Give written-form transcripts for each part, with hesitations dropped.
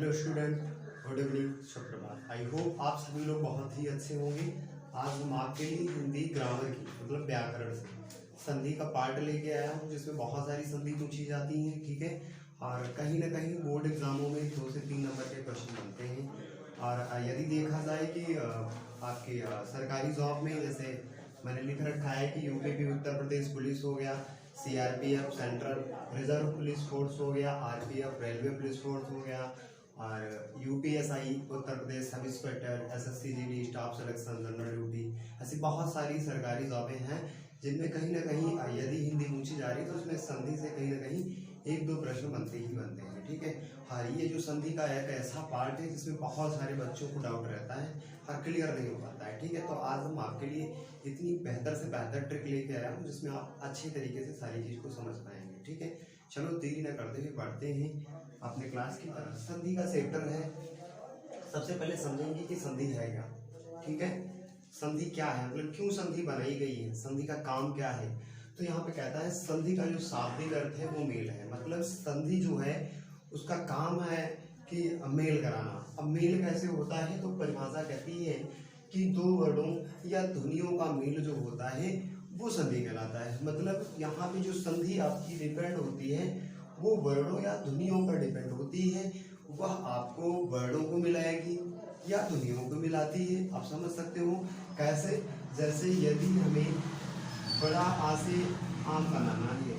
Hello student, good evening, सुप्रभात। I hope आप सभी लोग बहुत ही अच्छे होंगे। आज हम आपके लिए हिंदी ग्रामर की मतलब व्याकरण से संधि का पार्ट लेके आया हूँ, जिसमें बहुत सारी संधि पूछी जाती हैं। ठीक है, और कहीं ना कहीं बोर्ड एग्जामों में 2 से 3 नंबर के क्वेश्चन बनते हैं। और यदि देखा जाए कि आपके सरकारी जॉब में, जैसे मैंने लिख रखा है कि यूपी उत्तर प्रदेश पुलिस हो गया, CRPF central reserve police force हो गया, आरपीएफ रेलवे पुलिस फोर्स हो गया, और UPSI Uttar Pradesh sub inspector, SSC staff selection general duty, ऐसी बहुत सारी सरकारी जॉबें हैं जिनमें कहीं ना कहीं यदि हिंदी पूछी जा रही है तो उसमें संधि से कहीं ना कहीं 1-2 प्रश्न बनते ही बनते हैं। ठीक है, हाँ, ये जो संधि का एक ऐसा पार्ट है जिसमें बहुत सारे बच्चों को डाउट रहता है और क्लियर नहीं हो पाता है। ठीक है, तो आज हम आपके लिए इतनी बेहतर से बेहतर ट्रिक लेके आया हूँ जिसमें आप अच्छी तरीके से सारी चीज़ को समझ पाएंगे। ठीक है, चलो देरी न करते हुए बढ़ते हैं अपने क्लास की तरफ। संधि का सेक्टर है, सबसे पहले समझेंगे कि संधि है क्या। ठीक है, संधि क्या है, मतलब क्यों संधि बनाई गई है, संधि का काम क्या है। तो यहाँ पे कहता है संधि का जो शाब्दिक अर्थ है वो मेल है। मतलब संधि जो है उसका काम है कि मेल कराना। अब मेल कैसे होता है, तो परिभाषा कहती है कि 2 वर्णों या ध्वनियों का मेल जो होता है वो संधि कहलाता है। मतलब यहाँ पे जो संधि आपकी डिपेंड होती है वो वर्णों या ध्वनियों पर डिपेंड होती है। वह आपको वर्णों को मिलाएगी या ध्वनियों को मिलाती है। आप समझ सकते हो कैसे, जैसे यदि हमें बड़ा आ से आम बनाना है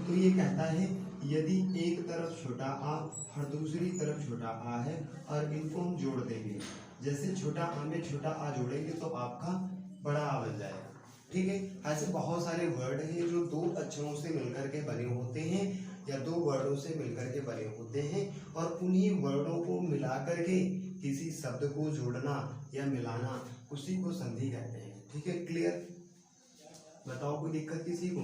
तो ये कहता है यदि एक तरफ छोटा आ और दूसरी तरफ छोटा आ है और इनको हम जोड़ देंगे, जैसे छोटा आ में छोटा आ जोड़ेंगे तो आपका बड़ा आ बन जाएगा। ठीक है, ऐसे बहुत सारे वर्ड हैं जो 2 अक्षरों से मिलकर के बने होते हैं या 2 वर्डों से मिलकर के बने होते हैं, और उन्हीं वर्डों को मिला करके किसी शब्द को जोड़ना या मिलाना, उसी को संधि कहते हैं। ठीक है, क्लियर? बताओ, कोई दिक्कत किसी को?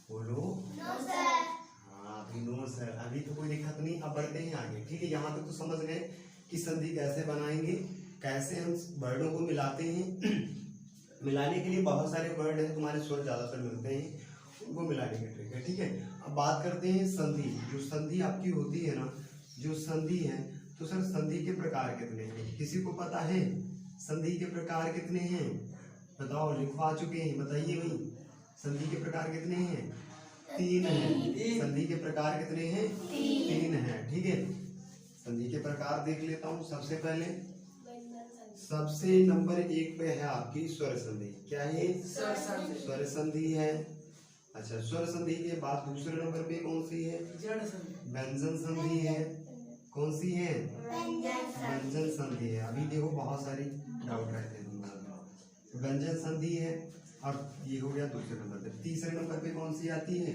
बोलो। No sir. हाँ, अभी नो सर, अभी तो कोई दिक्कत नहीं। अब बढ़ते हैं आगे। ठीक है, यहाँ तक तो समझ गए कि संधि कैसे बनाएंगे, कैसे हम वर्डों को मिलाते हैं। मिलाने के लिए बहुत सारे वर्ड हैं, तुम्हारे स्वर ज्यादातर मिलते हैं, उनको मिलाने की ट्रिक है। ठीक है, अब बात करते हैं संधि। जो संधि आपकी होती है ना, जो संधि है, तो सर संधि के प्रकार कितने हैं, किसी को पता है? संधि के प्रकार कितने हैं? बताओ, लिखवा चुके हैं, बताइए भाई। संधि के प्रकार कितने हैं? 3 हैं। संधि के प्रकार कितने हैं? 3 हैं। ठीक है, संधि के प्रकार देख लेता हूँ। सबसे पहले सबसे नंबर 1 पे है आपकी स्वर संधि। क्या है? स्वर संधि है। अच्छा, स्वर संधि के बाद दूसरे नंबर पे कौन सी है? व्यंजन संधि है। कौन सी है? व्यंजन संधि है। अभी देखो बहुत सारी डाउट रहते हैं तुम्हारे। व्यंजन संधि है, और ये हो गया दूसरे नंबर पे। तीसरे नंबर पे कौन सी आती है,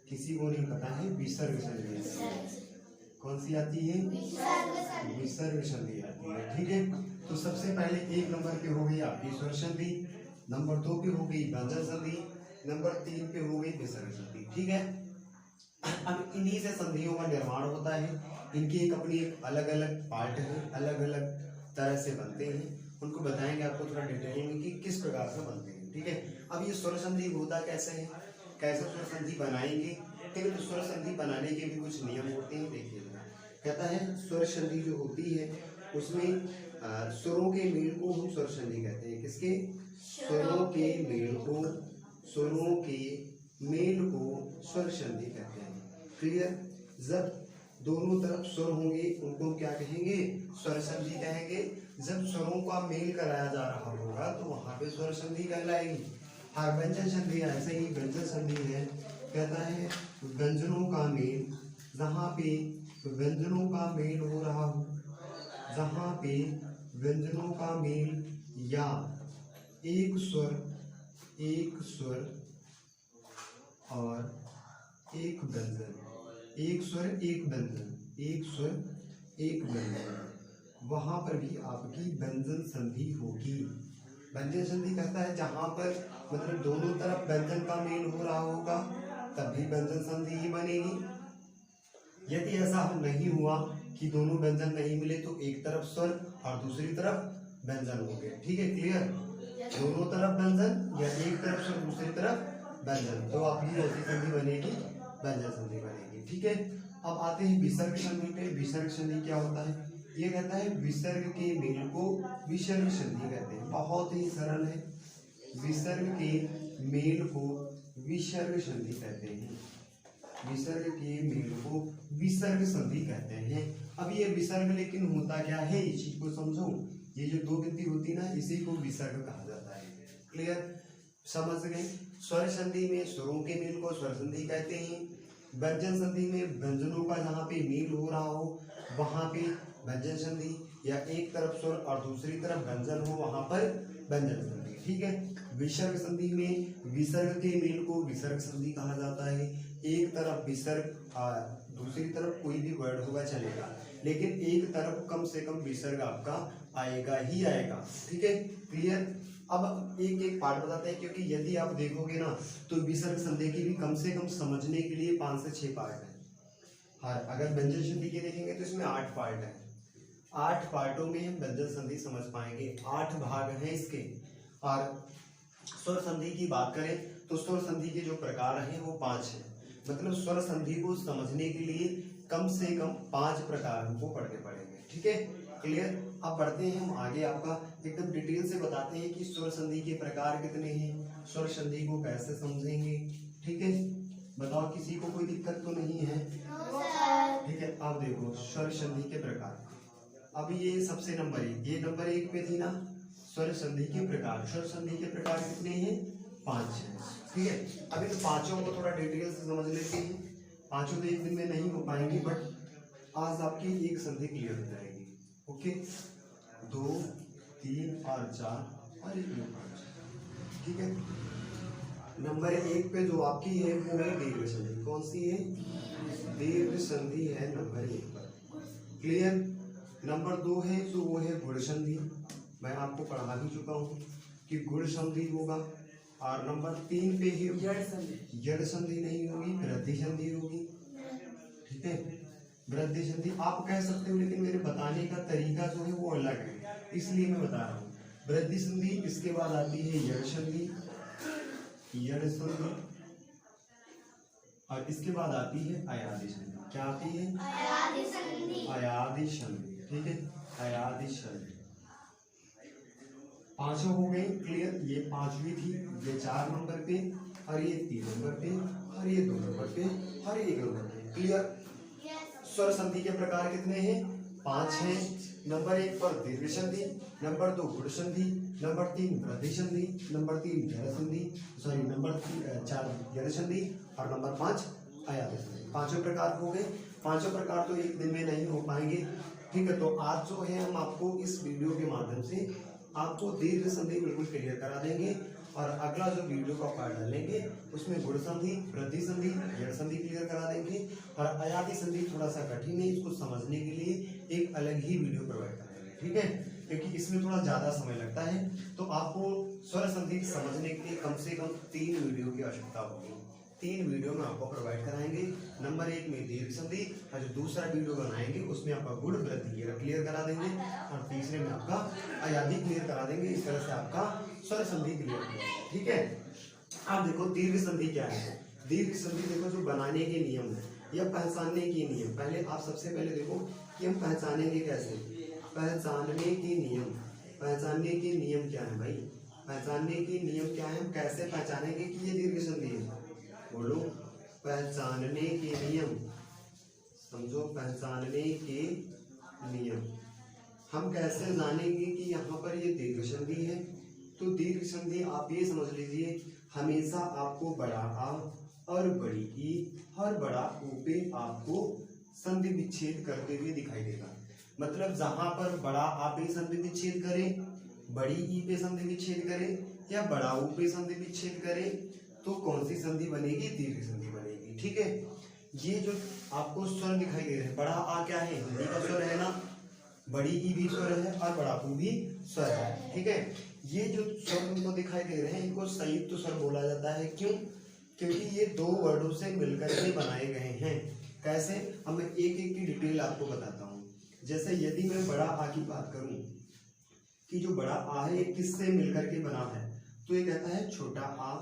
किसी को नहीं पता है? विसर्ग संधि। कौन सी आती है? विसर्ग संधि आती है। ठीक है, तो सबसे पहले 1 नंबर पे हो गई आपकी स्वर संधि, नंबर 2 पे हो गई व्यंजन संधि, नंबर 3 पे हो गई विसर्ग संधि। ठीक है, अब इन्हीं से संधियों का निर्माण होता है। इनकी एक अपनी एक अलग अलग पार्ट है, अलग अलग तरह से बनते हैं। उनको बताएंगे आपको थोड़ा डिटेल में कि किस प्रकार से बनते हैं। ठीक है, अब ये स्वर संधि होता कैसे है, कैसे स्वर संधि बनाएंगे। ठीक है, तो स्वर संधि बनाने के भी कुछ नियम होते हैं, देखिएगा। कहता है स्वर संधि जो होती है उसमें स्वरों के मेल को हम स्वर संधि कहते हैं। किसके? स्वरों के मेल को, स्वरों के मेल को स्वर संधि कहते हैं। क्लियर? जब दोनों तरफ स्वर होंगे उनको हम क्या कहेंगे? स्वर संधि कहेंगे। जब स्वरों का मेल कराया जा रहा होगा तो वहां पे स्वर संधि कहलाएगी। हाँ, व्यंजन संधि ऐसे ही व्यंजन संधि है। कहता है व्यंजनों का मेल, जहाँ पे व्यंजनों का मेल हो रहा हो, जहाँ पे व्यंजनों का मेल या एक स्वर और एक व्यंजन, एक स्वर एक व्यंजन, एक स्वर एक व्यंजन, वहां पर भी आपकी व्यंजन संधि होगी। व्यंजन संधि कहता है जहां पर मतलब दोनों तरफ व्यंजन का मेल हो रहा होगा तब भी व्यंजन संधि ही बनेगी। यदि ऐसा नहीं हुआ कि दोनों व्यंजन नहीं मिले तो एक तरफ स्वर और दूसरी तरफ व्यंजन हो गए। ठीक है, क्लियर? दोनों तरफ व्यंजन या एक तरफ स्वर दूसरी तरफ व्यंजन, तो आपकी ऐसी संधि बनेगी, व्यंजन संधि बनेगी। ठीक है, अब आते हैं विसर्ग संधि पे। विसर्ग संधि क्या होता है? ये कहता है विसर्ग के मेल को विसर्ग संधि कहते हैं। बहुत ही सरल है, विसर्ग के मेल को विसर्ग संधि कहते हैं। विसर्ग के मेल को विसर्ग संधि कहते हैं। अब ये विसर्ग लेकिन होता क्या है, इस चीज को समझो। ये जो दो गिनती होती है ना, इसी को विसर्ग कहा जाता है। क्लियर? समझ गए? स्वर संधि में स्वरों के मेल को स्वर संधि कहते हैं। व्यंजन संधि में व्यंजनों का जहाँ पे मेल हो रहा हो वहां पे व्यंजन संधि, या एक तरफ स्वर और दूसरी तरफ व्यंजन हो वहां पर व्यंजन संधि। ठीक है? विसर्ग संधि में विसर्ग के मेल को विसर्ग संधि कहा जाता है। एक तरफ विसर्ग दूसरी तरफ कोई भी वर्ड होगा चलेगा, लेकिन एक तरफ कम से कम विसर्ग आपका आएगा ही आएगा। ठीक है? क्लियर? अब एक एक पार्ट बताते हैं, क्योंकि यदि आप देखोगे ना तो विसर्ग संधि की भी कम से कम समझने के लिए 5 से 6 पार्ट है। हाँ, अगर व्यंजन संधि के देखेंगे तो इसमें 8 पार्ट है। 8 पार्टों में हम व्यंजन संधि समझ पाएंगे। 8 भाग हैं इसके। और स्वर संधि की बात करें तो स्वर संधि के जो प्रकार हैं वो 5 हैं। मतलब स्वर संधि को समझने के लिए कम से कम 5 प्रकार हमको पढ़ने पड़ेंगे। ठीक है? क्लियर? अब बढ़ते हैं हम आगे, आपका एकदम डिटेल से बताते हैं कि स्वर संधि के प्रकार कितने हैं, स्वर संधि को कैसे समझेंगे। ठीक है? बताओ, किसी को कोई दिक्कत तो नहीं है? ठीक है? अब देखो स्वर संधि के प्रकार। अब ये सबसे नंबर 1, ये नंबर 1 पे थी ना, स्वर संधि के प्रकार। स्वर संधि के प्रकार कितने हैं? 5 हैं। ठीक है? अभी तो पांचों को थोड़ा डिटेल से समझ लेते हैं। पांचों तो एक दिन में नहीं हो पाएंगे, बट आज आपकी एक संधि क्लियर हो जाएगी। ओके? 2, 3 और 4 और 1, 2, 5। ठीक है? नंबर 1 पे जो आपकी है वो है दीर्घ संधि। कौन सी है? दीर्घ संधि है नंबर 1 पर। क्लियर? नंबर 2 है जो वो है गुण संधि। मैं आपको पढ़ा भी चुका हूँ कि गुण संधि होगा। और नंबर 3 पे ही जड़ संधि नहीं होगी, वृद्धि संधि होगी। ठीक है? वृद्धि संधि आप कह सकते हो, लेकिन मेरे बताने का तरीका जो है वो अलग है, इसलिए मैं बता रहा हूँ। वृद्धि संधि, इसके बाद आती है जड़ संधि, जड़ संधि, और इसके बाद आती है अयादि संधि। क्या आती है? अयादि संधि। अयादि संधि। ठीक है? अयादि संधि। पांचों हो गए। क्लियर? ये 5वीं थी, ये 4 नंबर पे, और ये 3 नंबर पे, और ये 2 नंबर पे, और 1 नंबर पे। क्लियर? स्वर संधि के प्रकार कितने हैं? 5 हैं। नंबर 1 पर दीर्घ संधि, नंबर 2 गुण संधि, नंबर 3 वृद्धि संधि, नंबर 3 जड़ संधि, नंबर 4 जड़ संधि, और नंबर 5 अयादि संधि। पांचों प्रकार हो गए। पांचों प्रकार तो एक दिन में नहीं हो पाएंगे। ठीक है? तो आज जो है हम आपको इस वीडियो के माध्यम से आपको दीर्घ संधि बिल्कुल क्लियर करा देंगे, और अगला जो वीडियो का पार्ट डालेंगे उसमें गुण संधि, वृद्धि संधि, जड़ संधि क्लियर करा देंगे, और अयादि संधि थोड़ा सा कठिन है, इसको समझने के लिए एक अलग ही वीडियो प्रोवाइड कराएंगे। ठीक है? क्योंकि इसमें थोड़ा ज्यादा समय लगता है, तो आपको स्वर संधि समझने के लिए कम से कम 3 वीडियो की आवश्यकता होगी। 3 वीडियो में आपको प्रोवाइड कराएंगे। नंबर 1 में दीर्घ संधि, और जो दूसरा वीडियो बनाएंगे उसमें आपका गुण वृद्धि क्लियर करा देंगे, और तीसरे में आपका अयादि क्लियर करा देंगे। इस तरह से आपका स्वर संधि क्लियर हो जाएगा। ठीक है? अब देखो दीर्घ संधि क्या है। दीर्घ संधि देखो जो बनाने के नियम है या पहचानने के नियम। पहले आप सबसे पहले देखो कि हम पहचानेंगे कैसे। पहचानने के नियम, पहचानने के नियम क्या है भाई? पहचानने के नियम क्या है? हम कैसे पहचानेंगे कि ये दीर्घ संधि है? बोलो, पहचानने के नियम। समझो, पहचानने के नियम। हम कैसे जानेंगे कि यहाँ पर ये दीर्घ संधि है? तो दीर्घ संधि आप ये समझ लीजिए, हमेशा आपको बड़ा आ और बड़ी ई और बड़ा ऊ पे आपको संधि विच्छेद करते हुए दिखाई देगा। मतलब जहां पर बड़ा आ पे संधि विच्छेद करे, बड़ी ई पे संधि विच्छेद करे, या बड़ा ऊ पे संधि विच्छेद करे, तो कौन सी संधि बनेगी? दीर्घ संधि बनेगी। ठीक है? ये जो आपको स्वर दिखाई दे रहे हैं, बड़ा आ क्या है? हिंदी का स्वर है ना, बड़ी ई भी स्वर है और बड़ा ऊ भी स्वर है। ठीक है? ये जो स्वर तुमको दिखाई दे रहे हैं इनको संयुक्त स्वर बोला जाता है। क्यों? क्योंकि ये 2 वर्डों से मिलकर के बनाए गए हैं। कैसे? अब मैं एक एक की डिटेल आपको बताता हूँ। जैसे यदि मैं बड़ा आ की बात करूं कि जो बड़ा आ है ये किससे मिलकर के बना है, तो ये कहता है छोटा आ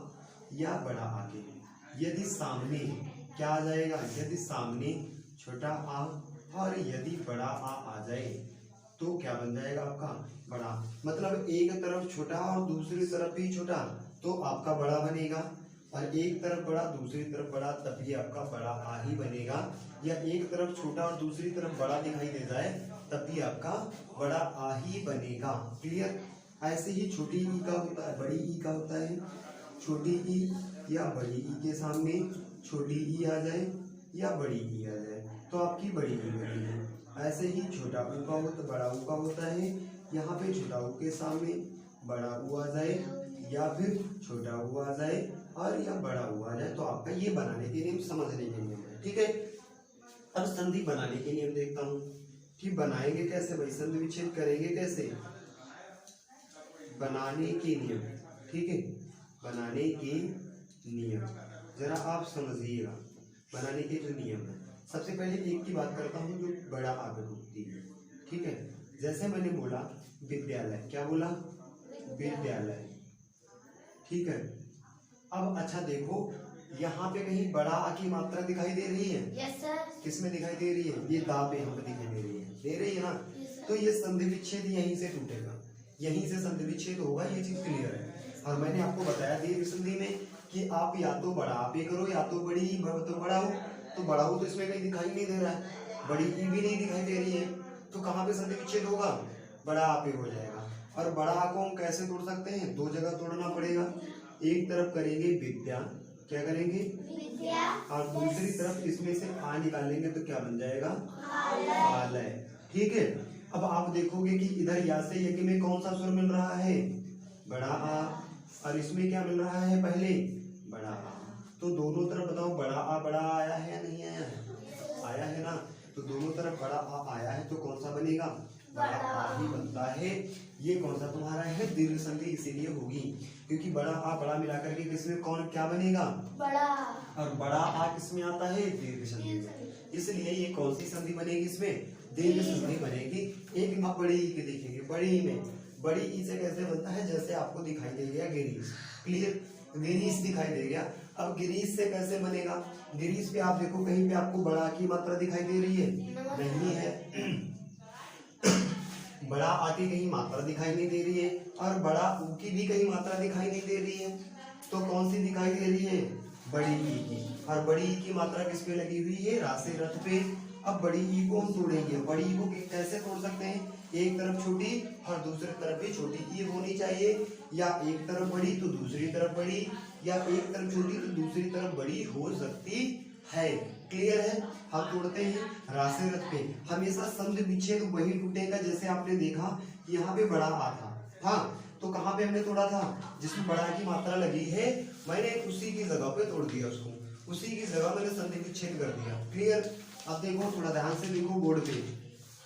या बड़ा आ के। यदि सामने क्या आ जाएगा? यदि सामने छोटा आ, और यदि बड़ा आ जाए तो क्या बन जाएगा आपका बड़ा। मतलब एक तरफ छोटा और दूसरी तरफ भी छोटा तो आपका बड़ा बनेगा, और एक तरफ बड़ा दूसरी तरफ बड़ा तब भी आपका बड़ा आ ही बनेगा। या एक तरफ छोटा और दूसरी तरफ बड़ा दिखाई दे जाए तब भी आपका बड़ा आ ही बनेगा। क्लियर। ऐसे ही छोटी ई का होता है, बड़ी ई का होता है। छोटी ई या बड़ी ई के सामने छोटी ई आ जाए या बड़ी ई आ जाए तो आपकी बड़ी ई बनेगी। ऐसे ही छोटा ऊ का होता, बड़ा ऊ का होता है। यहाँ पे छोटा ऊ के सामने बड़ा ऊ आ जाए या फिर छोटा ऊ आ जाए और या बड़ा ऊ आ जाए तो आपका ये बनाने के नियम, समझने के नियम है। ठीक है। अब संधि बनाने के नियम देखता हूँ कि बनाएंगे कैसे भाई, संधि विच्छेद करेंगे कैसे। बनाने के नियम, ठीक है, बनाने के नियम जरा आप समझिएगा। बनाने के जो नियम है, सबसे पहले एक की बात करता हूँ जो बड़ा आगे होती है। ठीक है। जैसे मैंने बोला विद्यालय, क्या बोला, विद्यालय। ठीक है। अब अच्छा देखो, यहाँ पे कहीं बड़ा आ की मात्रा दिखाई दे रही है? Yes sir. किसमें दिखाई दे रही है? ये दा पे यहाँ पे दिखाई दे रही है, दे रही है ना। तो ये संधि विच्छेद यहीं से टूटेगा, यहीं से संधि विच्छेद होगा, ये चीज क्लियर है। और मैंने आपको बताया दीर्घ संधि में कि आप या तो बड़ा आप ये करो या तो बड़ी तो बड़ा हो, तो बड़ा हो तो इसमें कहीं दिखाई नहीं दे रहा है, बड़ी ई भी नहीं दिखाई दे रही है, तो कहाँ पे संधि विच्छेद होगा? बड़ा आ पे हो जाएगा। और बड़ा आ को हम कैसे तोड़ सकते हैं? दो जगह तोड़ना पड़ेगा। एक तरफ करेंगे विद्या, क्या करेंगे, विद्या, और दूसरी तरफ इसमें से आ निकालेंगे तो क्या बन जाएगा, आलय। ठीक है। अब आप देखोगे कि इधर या से यज्ञ में कौन सा स्वर मिल रहा है, बड़ा आ, और इसमें क्या मिल रहा है पहले, बड़ा आ। तो दोनों तरफ बताओ बड़ा आ बड़ा आया है या नहीं आया है, आया है ना। तो दोनों तरफ बड़ा आ आया है तो कौन सा बनेगा, बड़ा आ ही बनता है। ये कौन सा तुम्हारा है, दीर्घ संधि इसीलिए होगी क्योंकि बड़ा आ बड़ा मिलाकर के किसमें कौन क्या बनेगा, बड़ा। और बड़ा आ किसमें आता है, दीर्घ संधि में। इसलिए ये कौन सी संधि बनेगी, इसमें दीर्घ संधि बनेगी। एक आप बड़ी ई के देखेंगे, बड़ी ई में, बड़ी ई से कैसे बनता है, जैसे आपको दिखाई दे गया गिरीश, क्लियर, गिरीश दिखाई दे गया। अब गिरीश से कैसे बनेगा, गिरीश पे आप देखो कहीं पे आपको बड़ा की मात्रा दिखाई दे रही है, नहीं है। बड़ा आ की कहीं मात्रा दिखाई नहीं दे रही है और बड़ा ऊ की भी कहीं मात्रा दिखाई नहीं दे रही है, तो कौन सी दिखाई दे रही है, बड़ी ई की। और बड़ी ई की मात्रा किस पे लगी हुई है, रासे रथ पे। अब बड़ी ई को हम तोड़ेंगे, बड़ी ई को कैसे तोड़ सकते हैं, एक तरफ छोटी और दूसरी तरफ भी छोटी ई होनी चाहिए, या एक तरफ बड़ी तो दूसरी तरफ बड़ी, या एक तरफ छोटी तो दूसरी तरफ बड़ी हो सकती है। क्लियर है। हम तोड़ते हैं राशि रथ पे, हमेशा संधि विच्छेद वही टूटेगा जैसे आपने देखा कि यहाँ पे बड़ा आ था, हाँ, तो कहाँ पे हमने तोड़ा था, जिसमें बड़ा की मात्रा लगी है, मैंने उसी की जगह पे तोड़ दिया उसको, उसी की जगह मैंने संधि विच्छेद कर दिया। क्लियर। अब देखो थोड़ा ध्यान से देखो बोर्ड पे,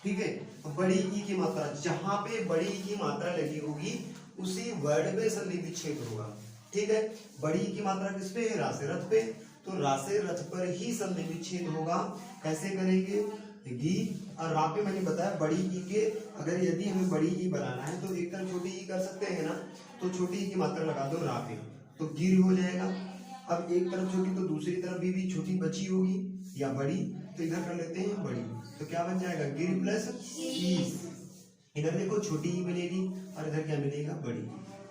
ठीक है। बड़ी ई की मात्रा, जहां पे बड़ी ई की मात्रा लगी होगी उसी वर्ड पे संधि विच्छेद होगा। ठीक है। बड़ी ई की मात्रा किस पे है, राशि रथ पे, तो राशि रथ पर ही संधि विच्छेद होगा। कैसे करेंगे, गी और रा पे मैंने बताया बड़ी ई के, अगर यदि हमें बड़ी ई बनाना है तो एक तरफ छोटी ई कर सकते हैं ना, तो छोटी ई की मात्रा लगा दो रा पे तो गिर हो जाएगा। अब एक तरफ छोटी तो दूसरी तरफ भी छोटी बची होगी या बड़ी, तो इधर कर लेते हैं बड़ी, तो क्या बन जाएगा, गिर प्लस ई। इधर देखो छोटी ई मिलेगी और इधर क्या मिलेगा, बड़ी।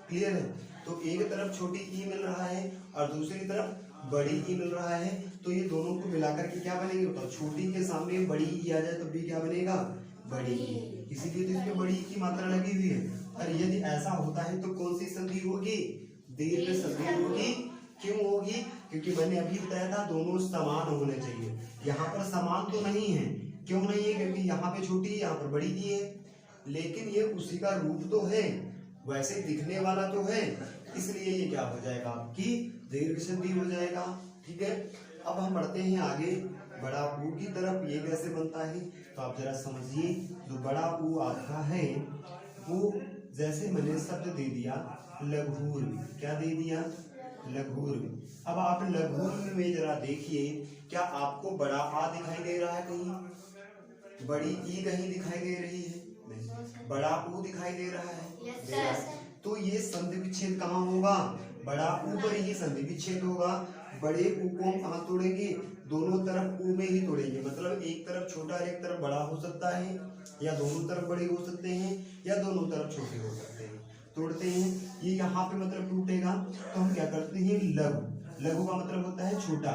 क्लियर है। तो एक तरफ छोटी ई मिल रहा है और दूसरी तरफ बड़ी ई मिल रहा है, तो ये दोनों को मिलाकर के क्या बनेंगे बताओ, छोटी के सामने बड़ी ई आ जाए तो भी क्या बनेगा, बड़ी ई। इसीलिए तो इसमें बड़ी ई की मात्रा लगी हुई है। और यदि ऐसा होता है तो कौन सी संधि होगी, दीर्घ संधि होगी। क्यों होगी, क्योंकि मैंने अभी बताया था दोनों समान होने चाहिए, यहाँ पर समान तो नहीं है। क्यों नहीं है, क्योंकि यहाँ पे छोटी यहाँ पर बड़ी ई है, लेकिन ये उसी का रूप तो है, वैसे दिखने वाला तो है, इसलिए ये क्या हो जाएगा, आपकी दीर्घ संधि हो जाएगा। ठीक है। अब हम बढ़ते हैं आगे बड़ा ऊ की तरफ। ये कैसे बनता है, तो आप जरा समझिए। जो बड़ा ऊ आपका है वो, जैसे मैंने शब्द दे दिया लघुर, क्या दे दिया, लघुर। अब आप लघुर में जरा देखिए, क्या आपको बड़ा आ दिखाई दे रहा है कहीं, बड़ी ई कहीं दिखाई दे रही है, नहीं, बड़ा ऊ दिखाई दे रहा है, दे रहा है। तो ये संधि विच्छेद कहाँ होगा, बड़ा ऊ पर ही संधि विच्छेद होगा। बड़े ऊ को हम कहाँ तोड़ेंगे, दोनों तरफ ऊ में ही तोड़ेंगे, मतलब एक तरफ छोटा और एक तरफ बड़ा हो सकता है, या दोनों तरफ बड़े हो सकते हैं, या दोनों तरफ छोटे हो सकते हैं। तोड़ते हैं, ये यहाँ पे मतलब टूटेगा तो हम क्या करते हैं, लघु, लघु का मतलब होता है छोटा,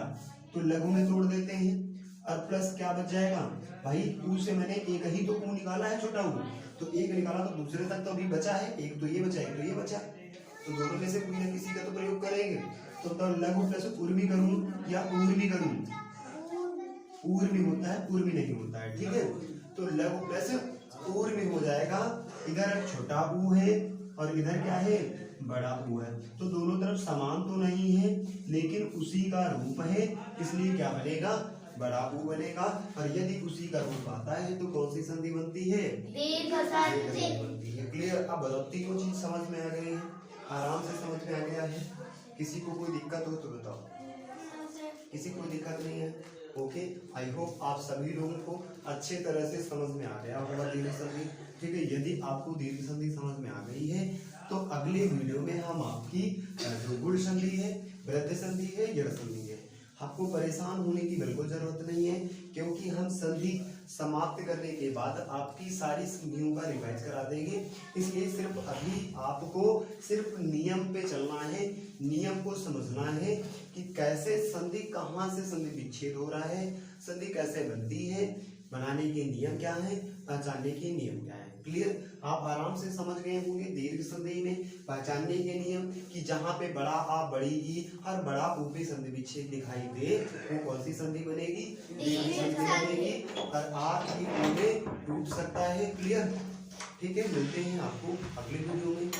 तो लघु में तोड़ देते हैं। और प्लस क्या बच जाएगा भाई, ऊ से मैंने एक ही तो ऊ निकाला है, छोटा ऊ, तो एक निकाला तो दूसरे तक तो अभी बचा है, एक तो ये बचा, एक तो ये बचा, तो दोनों में से कोई ना किसी का तो प्रयोग करेंगे। तो लघु प्लस उर्मी करूं या उर्मी करूं, उर्मी होता है, उर्मी नहीं होता है, ठीक है। तो लघु प्लस उर्मी हो जाएगा, इधर छोटा ऊ है और इधर क्या है, बड़ा ऊ है, तो दोनों तरफ समान तो नहीं है लेकिन उसी का रूप है, इसलिए क्या बनेगा, बड़ा ऊ बनेगा। और यदि उसी का रूप आता है तो कौन सी संधि बनती है, दीर्घ संधि बनती है। क्लियर। अब बताओ, तीनों चीज समझ में आ गई है, आराम से समझ में आ गया है। किसी को कोई दिक्कत हो तो बताओ, किसी को दिक्कत नहीं है, ओके। आई होप आप सभी लोगों को अच्छे तरह से समझ में आ गया होगा दीर्घ संधि, ठीक है। यदि आपको दीर्घ संधि समझ में आ गई है तो अगले वीडियो में हम आपकी जो गुण संधि है, वृद्धि संधि है, यड़ संधि है, आपको परेशान होने की बिल्कुल जरूरत नहीं है, क्योंकि हम संधि समाप्त करने के बाद आपकी सारी संधियों का रिवाइज करा देंगे। इसलिए सिर्फ अभी आपको सिर्फ नियम पे चलना है, नियम को समझना है कि कैसे संधि, कहाँ से संधि विच्छेद हो रहा है, संधि कैसे बनती है, बनाने के नियम क्या है, पहचानने के नियम क्या है। क्लियर। आप आराम से समझ गए होंगे दीर्घ संधि में पहचानने के नियम कि जहाँ पे बड़ा आ, बड़ी ई और बड़ा ऊ पे संधि विच्छेद दिखाई दे वो कौन सी संधि बनेगी, दीर्घ संधि बनेगी। और आ की ऊ में टूट सकता है। क्लियर, ठीक है। मिलते हैं आपको अगले वीडियो में।